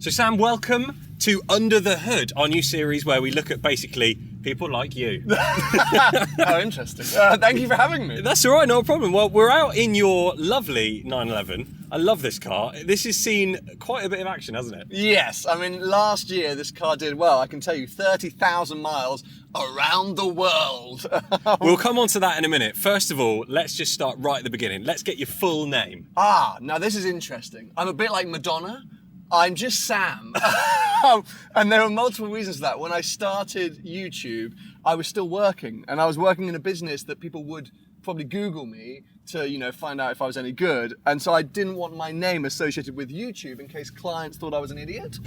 So Sam, welcome to Under the Hood, our new series where we look at basically people like you. Oh, interesting. Thank you for having me. That's all right, no problem. Well, we're out in your lovely 911. I love this car. This has seen quite a bit of action, hasn't it? Yes, I mean, last year this car did well. I can tell you, 30,000 miles around the world. We'll come on to that in a minute. First of all, let's just start right at the beginning. Let's get your full name. Now this is interesting. I'm a bit like Madonna. I'm just Sam. And there are multiple reasons for that. When I started YouTube, I was still working, and I was working in a business that people would probably Google me to, find out if I was any good. And so I didn't want my name associated with YouTube in case clients thought I was an idiot.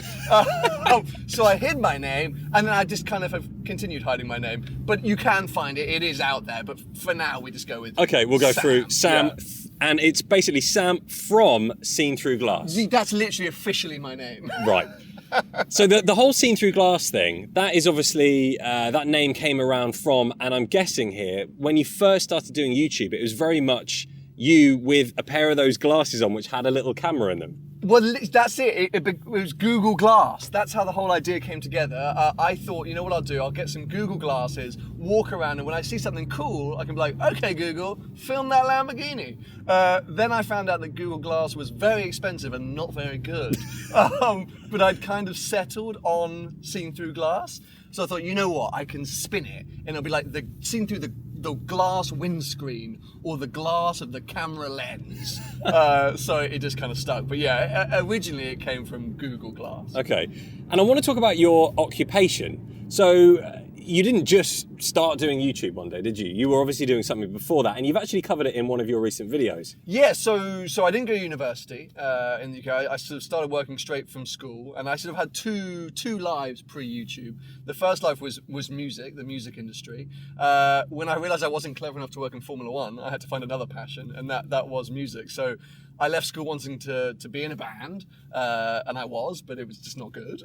So I hid my name, and then I just kind of have continued hiding my name. But you can find it. It is out there. But for now, we just go with Okay, we'll go Sam. through Sam. Yeah. And it's basically Sam from Seen Through Glass. That's literally officially my name. Right. So the whole Seen Through Glass thing, that is obviously, that name came around from, and I'm guessing here, when you first started doing YouTube, it was very much you with a pair of those glasses on which had a little camera in them. Well, that's it. It was Google Glass. That's how the whole idea came together. I thought, you know what I'll do? I'll get some Google glasses, walk around, and when I see something cool, I can be like, okay, Google, film that Lamborghini. Then I found out that Google Glass was very expensive and not very good. But I'd kind of settled on Seen Through Glass. So I thought, you know what? I can spin it, and it'll be like seen through the glass windscreen or the glass of the camera lens. So it just kind of stuck. But yeah, originally it came from Google Glass. Okay. And I want to talk about your occupation. So you didn't just start doing YouTube one day, did you? You were obviously doing something before that, and you've actually covered it in one of your recent videos. Yeah, so I didn't go to university in the UK. I sort of started working straight from school, and I sort of had two lives pre-YouTube. The first life was music, the music industry. When I realised I wasn't clever enough to work in Formula One, I had to find another passion, and that was music. So I left school wanting to be in a band, and I was, but it was just not good.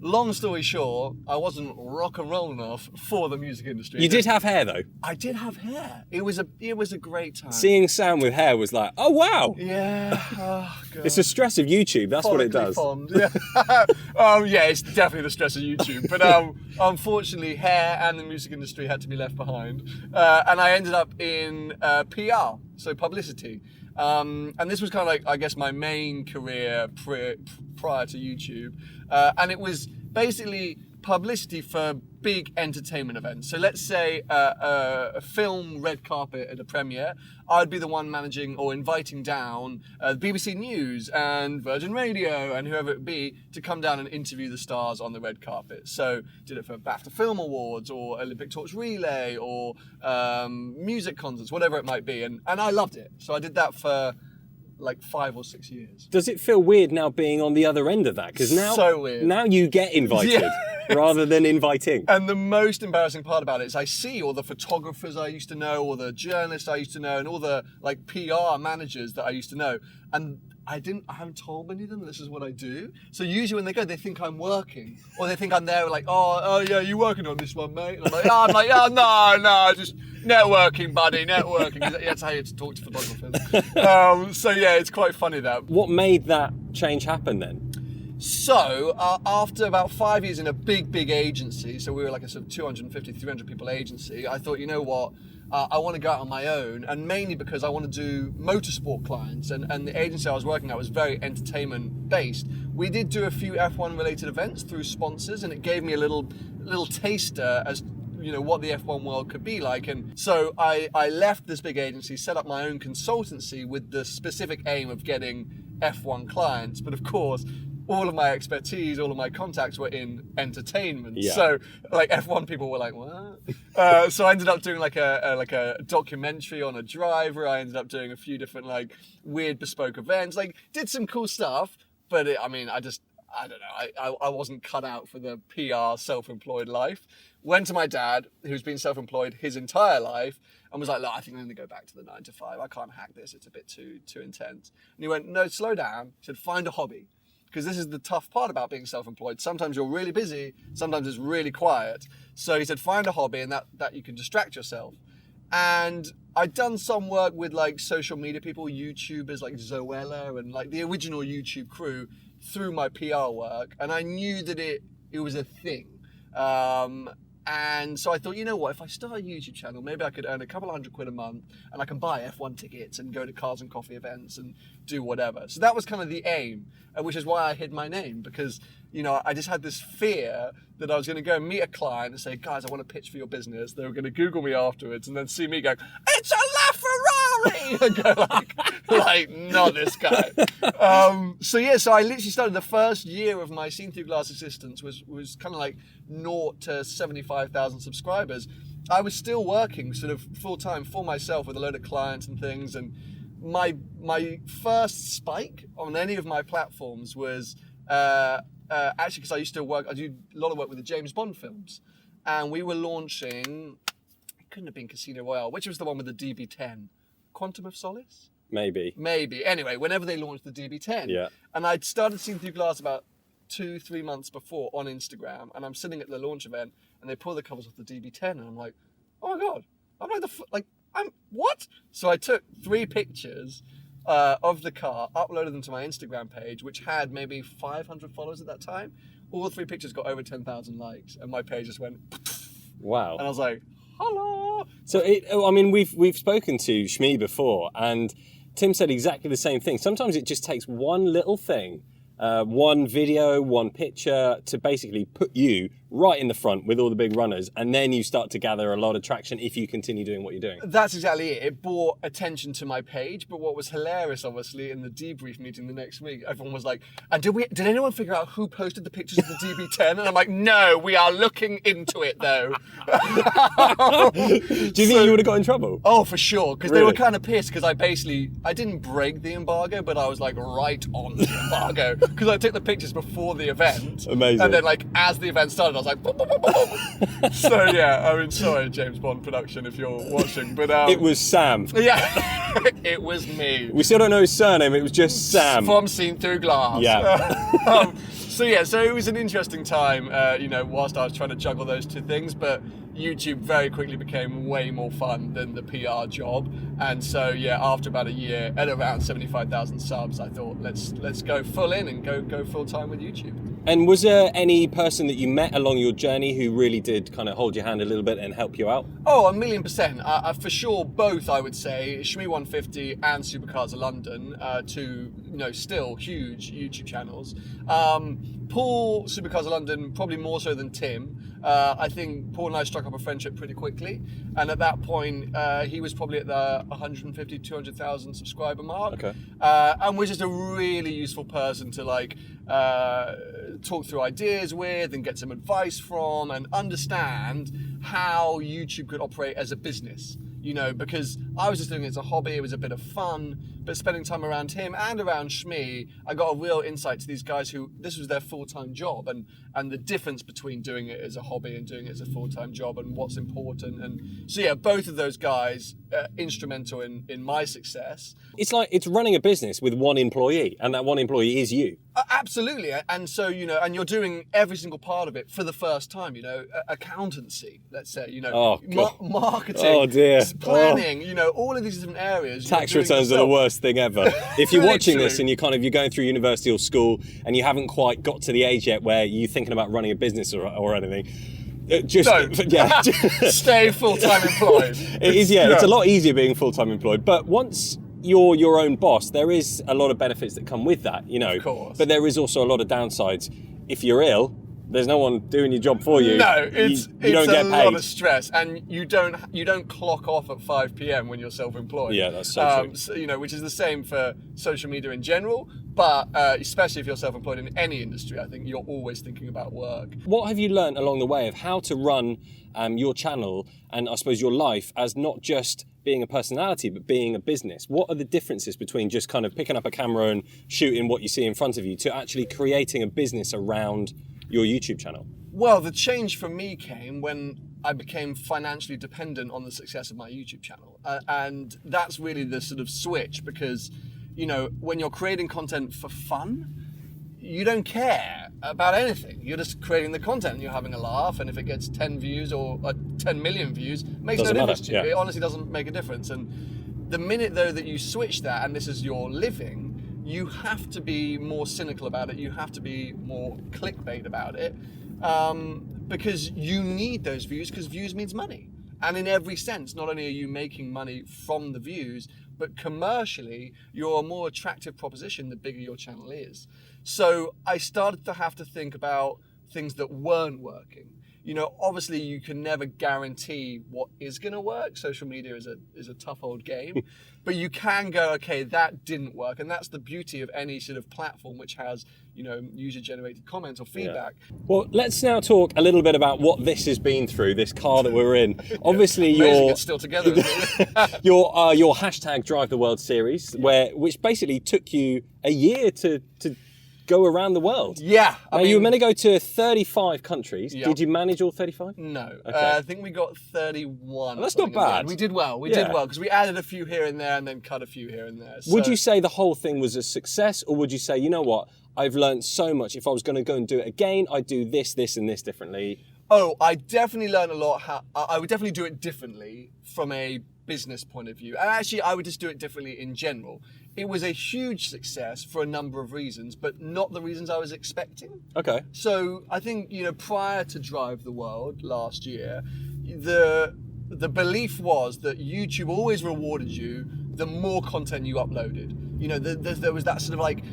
Long story short, I wasn't rock and roll enough for the music industry. You did have hair though. I did have hair. It was a great time. Seeing Sam with hair was like, oh wow. Yeah. Oh, God. It's the stress of YouTube, that's what it does. Fond. Yeah. Yeah, it's definitely the stress of YouTube. But unfortunately, hair and the music industry had to be left behind. And I ended up in PR, so publicity. And this was kind of like, I guess, my main career prior to YouTube. And it was basically publicity for big entertainment events. So let's say a film red carpet at a premiere, I'd be the one managing or inviting down the BBC News and Virgin Radio and whoever it be to come down and interview the stars on the red carpet. So did it for BAFTA Film Awards or Olympic Torch Relay or music concerts, whatever it might be. And I loved it. So I did that for like 5 or 6 years. Does it feel weird now being on the other end of that? Because now, so weird. Now you get invited rather than inviting. And the most embarrassing part about it is I see all the photographers I used to know, or the journalists I used to know, and all the like PR managers that I used to know. And I haven't told many of them this is what I do. So usually when they go, they think I'm working, or they think I'm there like, oh yeah, you working on this one, mate? And I'm like, no, just networking, buddy, networking. That's how you have to talk to photographers. So yeah, it's quite funny that. What made that change happen then? So after about 5 years in a big agency, so we were like a sort of 250, 300 people agency, I thought, you know what? I want to go out on my own, and mainly because I want to do motorsport clients, and the agency I was working at was very entertainment based. We did do a few F1 related events through sponsors, and it gave me a little taster as what the F1 world could be like. And so I left this big agency, set up my own consultancy with the specific aim of getting F1 clients. But of course, all of my expertise, all of my contacts were in entertainment. Yeah. So like F1 people were like, what? So I ended up doing like a documentary on a driver. I ended up doing a few different like weird bespoke events, like did some cool stuff. But I don't know. I wasn't cut out for the PR self-employed life. Went to my dad, who's been self-employed his entire life, and was like, look, I think I'm going to go back to the 9 to 5. I can't hack this. It's a bit too intense. And he went, no, slow down. He said, find a hobby. Because this is the tough part about being self-employed. Sometimes you're really busy. Sometimes it's really quiet. So he said, find a hobby and that you can distract yourself. And I'd done some work with like social media people, YouTubers like Zoella and like the original YouTube crew through my PR work, and I knew that it was a thing. And so I thought, you know what, if I start a YouTube channel, maybe I could earn a couple £100 a month, and I can buy F1 tickets and go to Cars and Coffee events and do whatever. So that was kind of the aim, which is why I hid my name, because, you know, I just had this fear that I was going to go and meet a client and say, guys, I want to pitch for your business. They were going to Google me afterwards and then see me go, it's a LaFerrari! And go like, not this guy. So I literally started the first year of my Seen Through Glass existence was kind of like 0 to 75,000 subscribers. I was still working sort of full time for myself with a load of clients and things. And my first spike on any of my platforms was actually because I used to work, I do a lot of work with the James Bond films. And we were launching, it couldn't have been Casino Royale, which was the one with the DB10. Quantum of Solace? Maybe. Anyway, whenever they launched the DB10. Yeah. And I'd started Seen Through Glass about 2-3 months before on Instagram, and I'm sitting at the launch event, and they pull the covers off the DB10, and I'm like, oh my God, I'm like what? So I took 3 pictures of the car, uploaded them to my Instagram page, which had maybe 500 followers at that time. All 3 pictures got over 10,000 likes, and my page just went, wow. And I was like, hello. So, we've spoken to Shmi before, and Tim said exactly the same thing. Sometimes it just takes one little thing, one video, one picture, to basically put you right in the front with all the big runners, and then you start to gather a lot of traction if you continue doing what you're doing. That's exactly it. It brought attention to my page, but what was hilarious, obviously, in the debrief meeting the next week, everyone was like, and did anyone figure out who posted the pictures of the DB10? And I'm like, no, we are looking into it, though. Do you think you would have got in trouble? Oh, for sure, because Really? They were kind of pissed, because I didn't break the embargo, but I was like right on the embargo, because I took the pictures before the event. Amazing. And then like as the event started, I was like, boop, boop, boop, boop. So yeah, I mean, sorry, James Bond production, if you're watching, but It was Sam. yeah, it was me. We still don't know his surname, it was just Sam. From Seen Through Glass. Yeah. So it was an interesting time, whilst I was trying to juggle those 2 things, but YouTube very quickly became way more fun than the PR job. And so, after about a year, at around 75,000 subs, I thought, let's go full in and go full time with YouTube. And was there any person that you met along your journey who really did kind of hold your hand a little bit and help you out? Oh, 1,000,000%. For sure, both, I would say, Shmi 150 and Supercars of London, 2, still huge YouTube channels. Paul, Supercars of London, probably more so than Tim. I think Paul and I struck up a friendship pretty quickly, and at that point he was probably at the 150, 200,000 subscriber mark. Okay. And was just a really useful person to talk through ideas with and get some advice from and understand how YouTube could operate as a business. Because I was just doing it as a hobby, it was a bit of fun, but spending time around him and around Shmi, I got a real insight to these guys who, this was their full-time job, and the difference between doing it as a hobby and doing it as a full-time job and what's important. And so both of those guys, instrumental in my success. It's like it's running a business with one employee, and that one employee is you. Absolutely. And so, and you're doing every single part of it for the first time, accountancy, let's say, marketing, oh dear, planning, all of these different areas. Tax returns are the worst thing ever. If you're watching this and you're going through university or school and you haven't quite got to the age yet where you're thinking about running a business or anything, just stay full-time employed. It's a lot easier being full-time employed, but once you're your own boss, there is a lot of benefits that come with that, Of course. But there is also a lot of downsides. If you're ill, there's no one doing your job for you. No, it's don't get paid. A lot of stress, and you don't clock off at 5 p.m. when you're self-employed. Yeah, that's so true. So, which is the same for social media in general, but especially if you're self-employed in any industry, I think you're always thinking about work. What have you learned along the way of how to run your channel and I suppose your life as not just being a personality, but being a business? What are the differences between just kind of picking up a camera and shooting what you see in front of you to actually creating a business around your YouTube channel? Well, the change for me came when I became financially dependent on the success of my YouTube channel. And that's really the sort of switch, because, when you're creating content for fun, you don't care about anything. You're just creating the content and you're having a laugh, and if it gets 10 views or 10 million views, makes no difference to you. It honestly doesn't make a difference. And the minute, though, that you switch that and this is your living, you have to be more cynical about it. You have to be more clickbait about it, because you need those views, because views means money. And in every sense, not only are you making money from the views, but commercially, you're a more attractive proposition the bigger your channel is. So I started to have to think about things that weren't working. You know, obviously you can never guarantee what is going to work. Social media is a tough old game, but you can go, okay, that didn't work. And that's the beauty of any sort of platform which has, you know, user generated comments or feedback. Yeah. Well, let's now talk a little bit about what this has been through, this car that we're in. Obviously, It's still together. your hashtag Drive the World series, which basically took you a year to go around the world. Yeah. Now, you were meant to go to 35 countries. Yeah. Did you manage all 35? No. Okay. I think we got 31. That's not bad. We did well. We did well because we added a few here and there and then cut a few here and there. Would you say the whole thing was a success, or would you say, you know what, I've learned so much. If I was going to go and do it again, I'd do this, this, and this differently? Oh, I definitely learned a lot. I would definitely do it differently from a business point of view. And actually, I would just do it differently in general. It was a huge success for a number of reasons, but not the reasons I was expecting. Okay. So I think, you know, prior to Drive the World last year, the belief was that YouTube always rewarded you the more content you uploaded. You know, there was that sort of like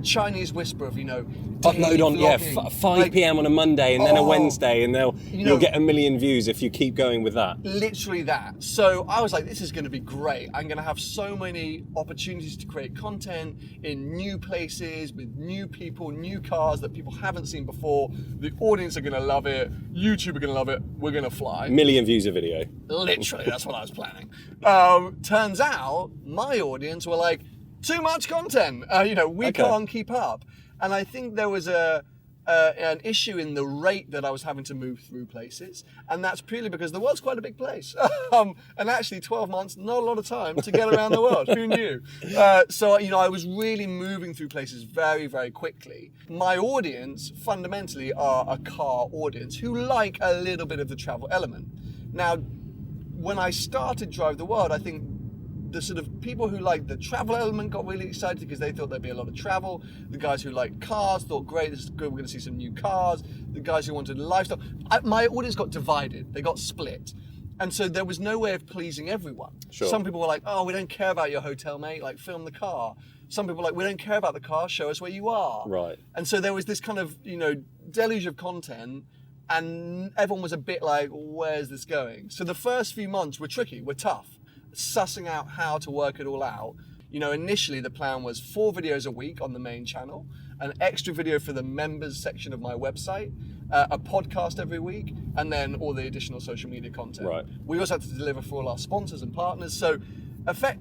Chinese whisper of, you know, upload on vlogging. 5 p.m. on a Monday and then a Wednesday, and you'll get 1 million views if you keep going with that. Literally that. So I was like, this is going to be great. I'm going to have so many opportunities to create content in new places with new people, new cars that people haven't seen before. The audience are going to love it. YouTube are going to love it. We're going to fly. 1 million views a video. Literally, that's what I was planning. Turns out my audience were like, too much content. You know, we can't keep up. And I think there was an issue in the rate that I was having to move through places. And that's purely because the world's quite a big place. And actually 12 months, not a lot of time to get around the world. Who knew? So, you know, I was really moving through places very, very quickly. My audience fundamentally are a car audience who like a little bit of the travel element. Now, when I started Drive the World, I think the sort of people who like the travel element got really excited because they thought there'd be a lot of travel. The guys who like cars thought, great, this is good, we're going to see some new cars. The guys who wanted lifestyle. My audience got divided. They got split. And so there was no way of pleasing everyone. Sure. Some people were like, oh, we don't care about your hotel, mate. Like, film the car. Some people were like, we don't care about the car. Show us where you are. Right. And so there was this kind of, you know, deluge of content. And everyone was a bit like, where's this going? So the first few months were tricky, were tough. Sussing out how to work it all out. You know, initially the plan was 4 videos a week on the main channel, an extra video for the members section of my website, a podcast every week, and then all the additional social media content. Right. We also had to deliver for all our sponsors and partners. So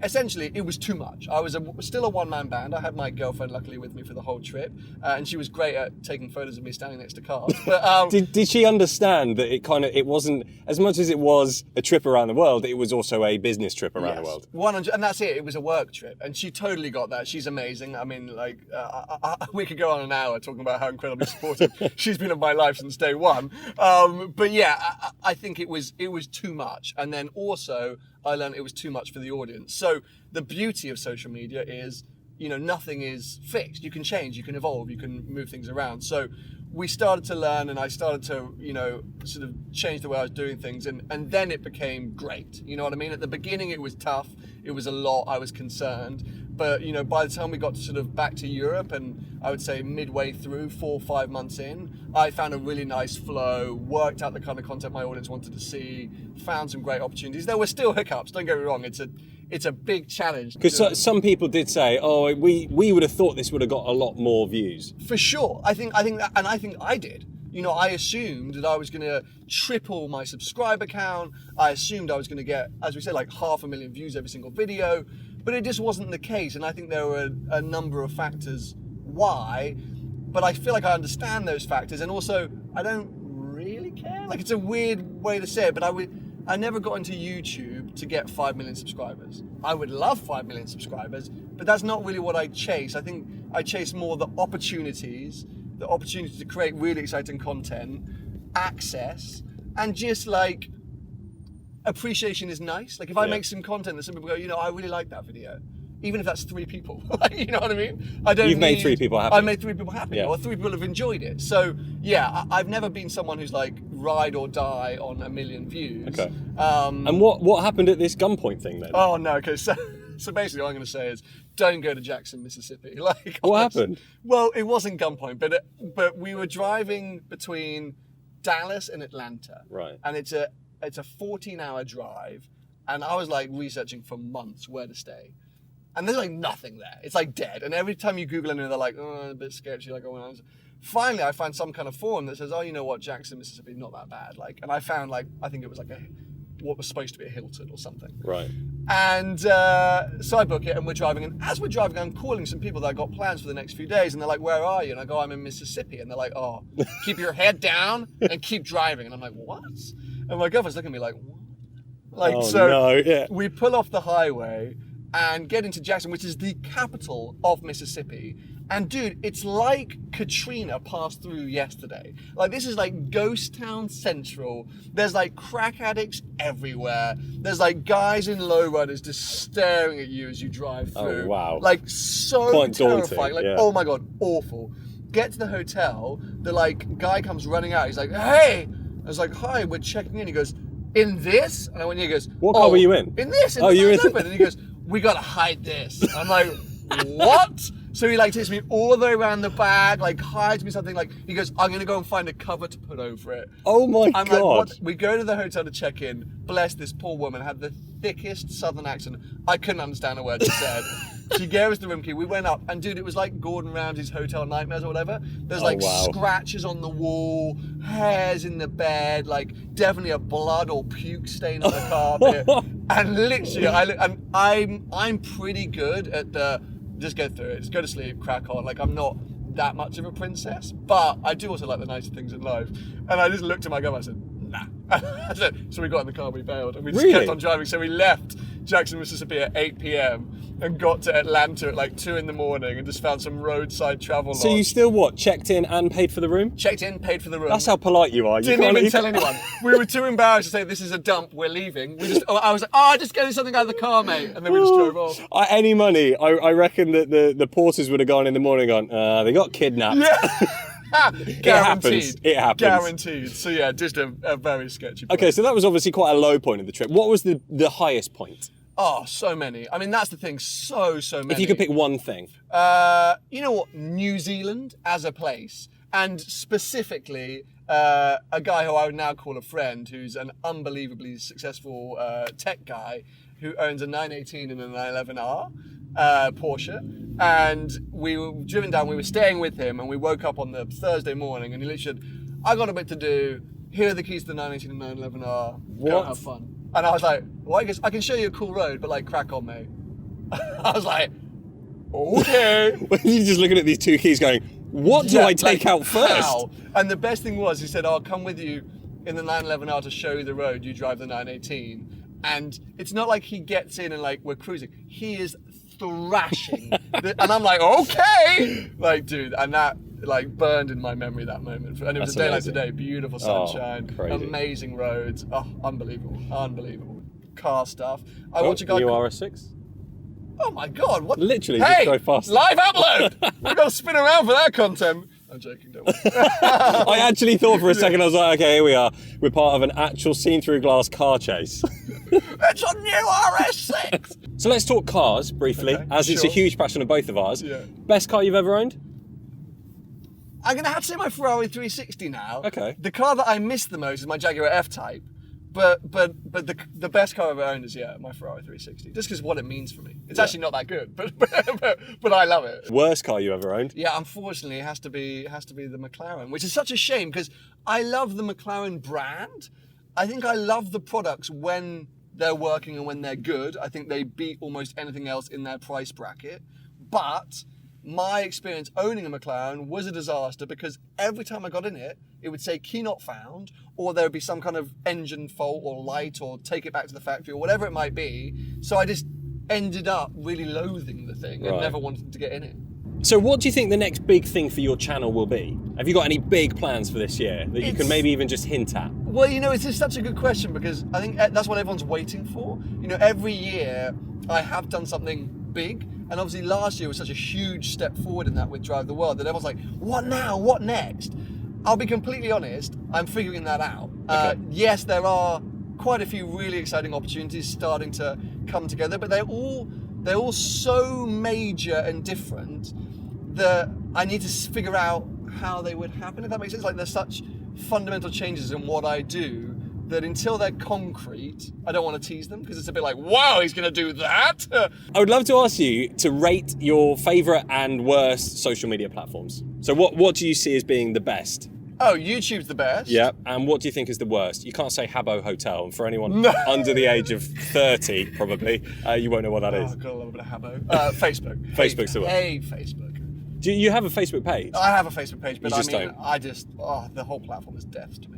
essentially, it was too much. I was still a one-man band. I had my girlfriend, luckily, with me for the whole trip, and she was great at taking photos of me standing next to cars. But, did she understand that it wasn't, as much as it was a trip around the world, it was also a business trip around the world? 100, and that's it. It was a work trip, and she totally got that. She's amazing. I mean, like, we could go on an hour talking about how incredibly supportive she's been of my life since day one. But yeah, I think it was too much, and then also I learned it was too much for the audience. So the beauty of social media is, you know, nothing is fixed. You can change, you can evolve, you can move things around. So we started to learn, and I started to, you know, sort of change the way I was doing things, and then it became great. You know what I mean? At the beginning it was tough, it was a lot, I was concerned. But, you know, by the time we got to sort of back to Europe, and I would say midway through, 4 or 5 months in, I found a really nice flow, worked out the kind of content my audience wanted to see, found some great opportunities. There were still hiccups, don't get me wrong, it's a big challenge. Because some people did say, oh, we would have thought this would have got a lot more views. For sure. I think that, and I think I did. You know, I assumed that I was going to triple my subscriber count. I assumed I was going to get, as we said, like 500,000 views every single video. But it just wasn't the case, and I think there were a number of factors why, but I feel like I understand those factors, and also I don't really care. Like, it's a weird way to say it, but I never got into YouTube to get 5 million subscribers. I would love 5 million subscribers, but that's not really what I chase. I think I chase more the opportunity to create really exciting content, access, and just like, appreciation is nice. Like, if I make some content that some people go, you know, I really like that video, even if that's 3 people. You know what I mean? You've made 3 people happy. I made 3 people happy, Yeah. or 3 people have enjoyed it. So yeah, I've never been someone who's like ride or die on a million views. Okay. And what happened at this gunpoint thing then? Oh no. Okay. So basically, what I'm going to say is, don't go to Jackson, Mississippi. Like, What happened? Well, it wasn't gunpoint, but we were driving between Dallas and Atlanta. Right. And it's a 14-hour drive, and I was like researching for months where to stay. And there's like nothing there. It's like dead. And every time you Google anything, they're like, oh, a bit sketchy. Like, oh, finally, I find some kind of forum that says, oh, you know what, Jackson, Mississippi, not that bad. Like, and I found like, I think it was like what was supposed to be a Hilton or something. Right. And so I book it, and we're driving. And as we're driving, I'm calling some people that I got plans for the next few days, and they're like, "Where are you?" And I go, "I'm in Mississippi." And they're like, "Oh, keep your head down and keep driving." And I'm like, "What?" And my girlfriend's looking at me like, "What?" Like, Oh, so no, yeah. we pull off the highway and get into Jackson, which is the capital of Mississippi. And dude, it's like Katrina passed through yesterday. Like, this is like ghost town central. There's like crack addicts everywhere. There's like guys in lowriders just staring at you as you drive through. Oh, wow. Like, so Quite terrifying. daunting, Like, yeah. oh my God, awful. Get to the hotel, the like guy comes running out. He's like, "Hey!" I was like, "Hi, we're checking in." He goes, "In this?" And I went, he goes, What car were you in? In this. In Oh, the you were in 911. And he goes, "We gotta hide this." I'm like, "What?" So he like takes me all the way around the back, like hides me something. Like, he goes, "I'm gonna go and find a cover to put over it." Oh my I'm God. like, "What?" We go to the hotel to check in. Bless this poor woman, had the thickest southern accent. I couldn't understand a word she said. She gave us the room key. We went up, and dude, it was like Gordon Ramsay's Hotel Nightmares or whatever. There's like wow. scratches on the wall, hairs in the bed, like definitely a blood or puke stain on the carpet. And literally, I'm pretty good at the just get through it, just go to sleep, crack on. Like, I'm not that much of a princess, but I do also like the nicer things in life. And I just looked at my girlfriend and I said, nah. I said, so we got in the car, we bailed, and we just kept on driving. So we left Jackson, Mississippi at 8 p.m. and got to Atlanta at like 2 in the morning and just found some roadside travel So lodge. you still what? Checked in and paid for the room? Checked in, paid for the room. That's how polite you are. Didn't even tell anyone. We were too embarrassed to say, "This is a dump, we're leaving." I was like, "Oh, just getting something out of the car, mate." And then we just drove off. Any money, I reckon that the porters would have gone in the morning and gone, they got kidnapped. Yeah. Guaranteed. It happens. Guaranteed. So yeah, just a very sketchy point. Okay, so that was obviously quite a low point of the trip. What was the highest point? Oh, so many. I mean, that's the thing. So many. If you could pick one thing. You know what? New Zealand as a place, and specifically a guy who I would now call a friend, who's an unbelievably successful tech guy who owns a 918 and a 911R Porsche. And we were driven down. We were staying with him, and we woke up on the Thursday morning, and he literally said, "I got a bit to do. Here are the keys to the 918 and 911R. Go and have fun." And I was like, "Well, I guess I can show you a cool road, but like, crack on, mate." I was like, "Okay." You're just looking at these 2 keys going, what do I take out first? How? And the best thing was, he said, "I'll come with you in the 911R to show you the road. You drive the 918. And it's not like he gets in and like, we're cruising. He is thrashing. And I'm like, "Okay." Like, dude, and that like burned in my memory that moment. And it was That's a day amazing. like today, beautiful sunshine, crazy. amazing roads. Oh, unbelievable. Car stuff. I watch a guy New called- RS6? Oh my God, what? Literally, Hey, just go fast. live upload! We've got to spin around for that content. I'm joking, don't worry. I actually thought for a second, I was like, okay, here we are. We're part of an actual seen-through glass car chase. It's a new RS6! So let's talk cars briefly, Okay, as it's a sure. huge passion of both of ours. Yeah. Best car you've ever owned? I'm going to have to say my Ferrari 360 now. Okay. The car that I miss the most is my Jaguar F-Type. But the best car I've ever owned is, my Ferrari 360. Just because what it means for me. It's actually not that good, but I love it. Worst car you ever owned? Yeah, unfortunately, it has to be the McLaren, which is such a shame because I love the McLaren brand. I think I love the products when they're working and when they're good. I think they beat almost anything else in their price bracket. But my experience owning a McLaren was a disaster because every time I got in it, it would say key not found, or there would be some kind of engine fault or light or take it back to the factory or whatever it might be. So I just ended up really loathing the thing and Right. never wanted to get in it. So what do you think the next big thing for your channel will be? Have you got any big plans for this year that you can maybe even just hint at? Well, it's just such a good question because I think that's what everyone's waiting for. Every year I have done something big. And obviously last year was such a huge step forward in that with Drive the World that everyone's like, what now? What next? I'll be completely honest, I'm figuring that out. Okay. Yes, there are quite a few really exciting opportunities starting to come together, but they're all so major and different that I need to figure out how they would happen, if that makes sense. Like, there's such fundamental changes in what I do that until they're concrete, I don't want to tease them, because it's a bit like, wow, he's going to do that. I would love to ask you to rate your favourite and worst social media platforms. So what do you see as being the best? Oh, YouTube's the best. Yeah, and what do you think is the worst? You can't say Habbo Hotel, and for anyone under the age of 30, probably, you won't know what that is. I've got a little bit of Habbo. Facebook. Facebook's the worst. Hey, Facebook. Do you have a Facebook page? I have a Facebook page, but You just don't. the whole platform is death to me.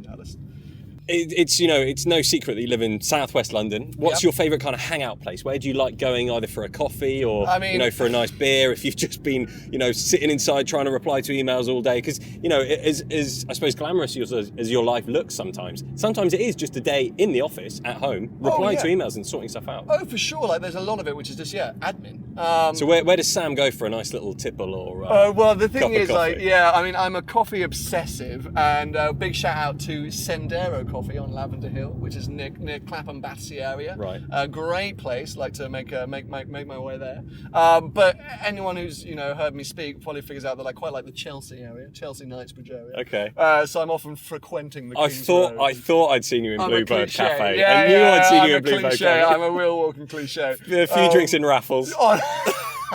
It's no secret that you live in southwest London. What's Yep. your favourite kind of hangout place? Where do you like going, either for a coffee or for a nice beer? If you've just been sitting inside trying to reply to emails all day, because as I suppose glamorous as your life looks sometimes it is just a day in the office at home replying to emails and sorting stuff out. Oh, for sure. Like, there's a lot of it which is just admin. So where does Sam go for a nice little tipple or? Well, the thing cup of is, coffee? I'm a coffee obsessive, and big shout out to Sendero Coffee on Lavender Hill, which is near Clapham Battersea area. Right. A great place. Like to make my way there. But anyone who's heard me speak probably figures out that I quite like the Chelsea area, Chelsea Knightsbridge area. Okay. So I'm often frequenting the I King's Road. thought I'd seen you in I'm a Bluebird cliche. Cafe. Yeah, I knew I'd seen you in I'm a Bluebird cliche. Cafe. I'm a real walking cliche. A few drinks in Raffles.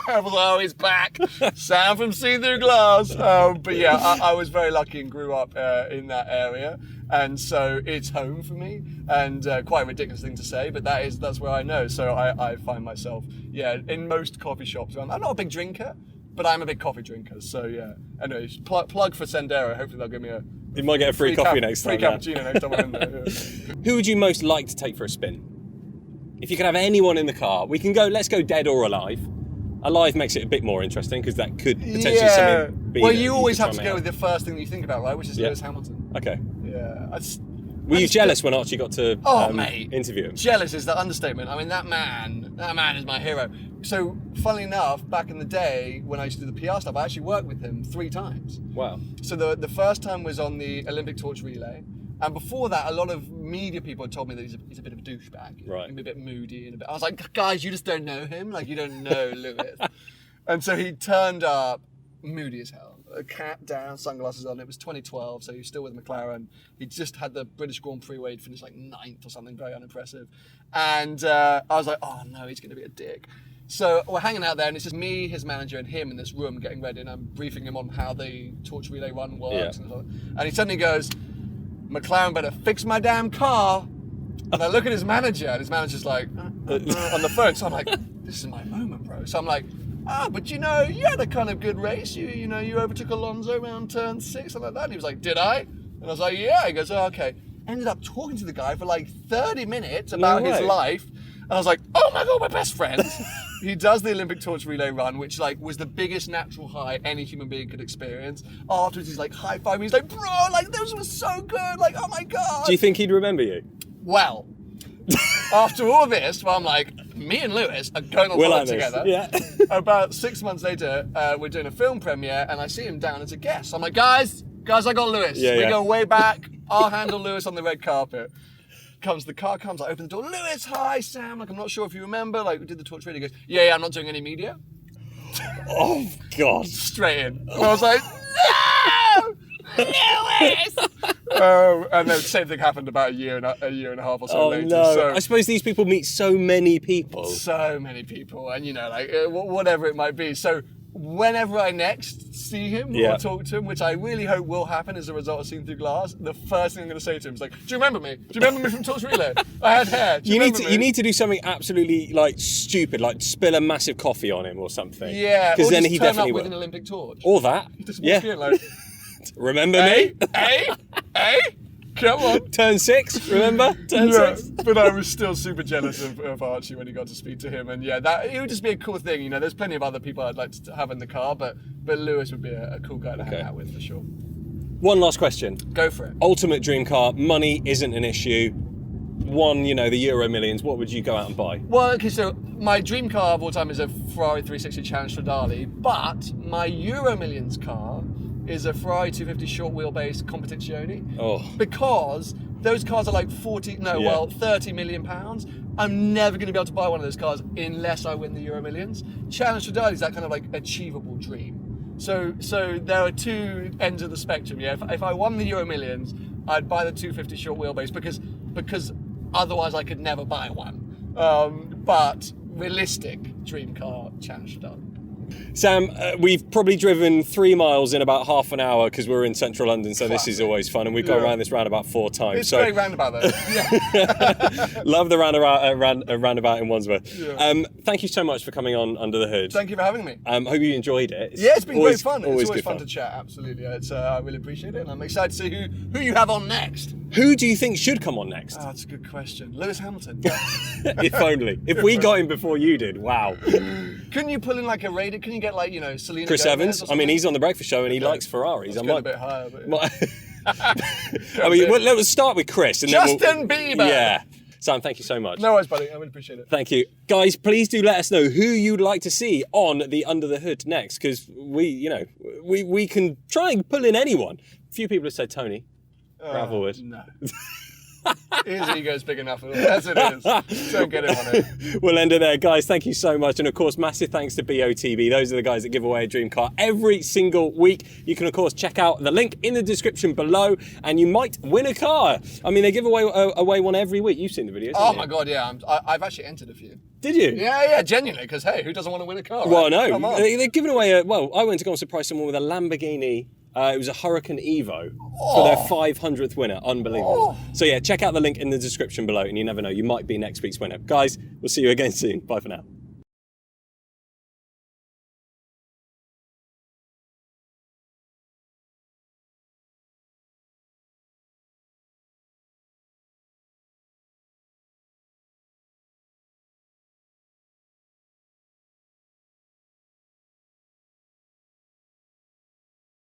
I was always back. Sam from See Through Glass. But yeah, I was very lucky and grew up in that area, and so it's home for me. And quite a ridiculous thing to say, but that's where I know. So I find myself in most coffee shops. I'm not a big drinker, but I'm a big coffee drinker. So yeah. Anyways, plug for Sendero. Hopefully they'll give me You might get a free coffee next time. Free cappuccino next time I'm in there. Yeah. Who would you most like to take for a spin? If you could have anyone in the car, let's go dead or alive. Alive makes it a bit more interesting, because that could potentially something be. Well, that you always could have to try go out. with the first thing that you think about, right? Which is Lewis Hamilton. Okay. Yeah. Were you jealous when Archie got to mate. interview him? Jealous is the understatement. I mean, that man is my hero. So, funnily enough, back in the day when I used to do the PR stuff, I actually worked with him 3 times. Wow. So the first time was on the Olympic torch relay. And before that, a lot of media people had told me that he's a bit of a douchebag. Right. He'd be a bit moody and I was like, guys, you just don't know him. Like, you don't know Lewis. And so he turned up moody as hell. A cap down, sunglasses on. It was 2012, so he was still with McLaren. He just had the British Grand Prix where he'd finished like 9th or something, very unimpressive. And I was like, oh no, he's going to be a dick. So we're hanging out there, and it's just me, his manager, and him in this room getting ready, and I'm briefing him on how the torch relay run works. Yeah. And he suddenly goes, McLaren better fix my damn car. And I look at his manager, and his manager's like, on the phone. So I'm like, this is my moment, bro. So I'm like, but you had a kind of good race. You overtook Alonso around turn 6, something like that. And he was like, did I? And I was like, yeah. He goes, oh, okay. Ended up talking to the guy for like 30 minutes about his life. And I was like, oh my God, we're best friends. He does the Olympic torch relay run, which like was the biggest natural high any human being could experience. Afterwards, he's like high-fiving. He's like, bro, like those were so good. Like, oh my God. Do you think he'd remember you? Well, after all this, I'm like, me and Lewis are going on holiday together. Yeah. About 6 months later, we're doing a film premiere, and I see him down as a guest. I'm like, guys, I got Lewis. We go way back. I'll handle Lewis on the red carpet. The car comes, I open the door. Lewis, hi, Sam. Like, I'm not sure if you remember. Like, we did the torch radio. He goes, yeah, I'm not doing any media. Oh God. Straight in. And I was like, no, Lewis. And then the same thing happened about a year and a half or so later. No. So, I suppose these people meet so many people. so many people, and whatever it might be. So whenever I next see him or talk to him, which I really hope will happen as a result of Seeing Through Glass, the first thing I'm going to say to him is like, do you remember me? Do you remember me from Torch Relay? I had hair. You need to do something absolutely like stupid, like spill a massive coffee on him or something. Yeah, because or then just he turn definitely up with will. an Olympic torch. Or that. Just walk in like, remember me? Hey, come on. Turn 6, remember? Turn 6. But I was still super jealous of Archie when he got to speak to him, and that it would just be a cool thing. There's plenty of other people I'd like to have in the car, but Lewis would be a cool guy to hang out with for sure. One last question. Go for it. Ultimate dream car. Money isn't an issue. won, you know, the Euro Millions, what would you go out and buy? Well, okay, so my dream car of all time is a Ferrari 360 Challenge Stradale, but my Euro Millions car is a Ferrari 250 short wheelbase Competizione. Oh. Because those cars are like 30 million pounds. I'm never going to be able to buy one of those cars unless I win the Euro Millions. Challenge Stradale is that kind of like achievable dream. So there are two ends of the spectrum. Yeah, if I won the Euro Millions, I'd buy the 250 short wheelbase because otherwise I could never buy one. But realistic dream car, Challenge Stradale. Sam, we've probably driven 3 miles in about half an hour because we're in central London, so this is always fun, and we've gone around this roundabout 4 times. It's a great roundabout though. Yeah. Love the roundabout in Wandsworth. Yeah. Thank you so much for coming on Under the Hood. Thank you for having me. Hope you enjoyed it. It's been great fun. Always it's always good fun to chat, absolutely. I really appreciate it, and I'm excited to see who you have on next. Who do you think should come on next? Oh, that's a good question. Lewis Hamilton. If only. If we got him before you did, wow. Couldn't you pull in like a radio? Can you get like, you know, Selena Chris Gomez Evans? I mean, he's on the Breakfast Show and he likes Ferraris. Let's go a bit higher. But I mean, let's start with Chris. And Justin Bieber! Yeah. Sam, thank you so much. No worries, buddy. I really appreciate it. Thank you. Guys, please do let us know who you'd like to see on the Under the Hood next, because we can try and pull in anyone. A few people have said Tony. Gravelwood. No. His ego's big enough as it is. Don't get him on it. We'll end it there. Guys, thank you so much. And of course, massive thanks to BOTB. Those are the guys that give away a dream car every single week. You can, of course, check out the link in the description below and you might win a car. I mean, they give away one every week. You've seen the videos, haven't you? My God, yeah. I've actually entered a few. Did you? Yeah, genuinely. Because, hey, who doesn't want to win a car? Well, right? no. They're giving away I went to go and surprise someone with a Lamborghini. It was a Huracan Evo for their 500th winner. Unbelievable. So yeah, check out the link in the description below and you never know, you might be next week's winner. Guys, we'll see you again soon. Bye for now.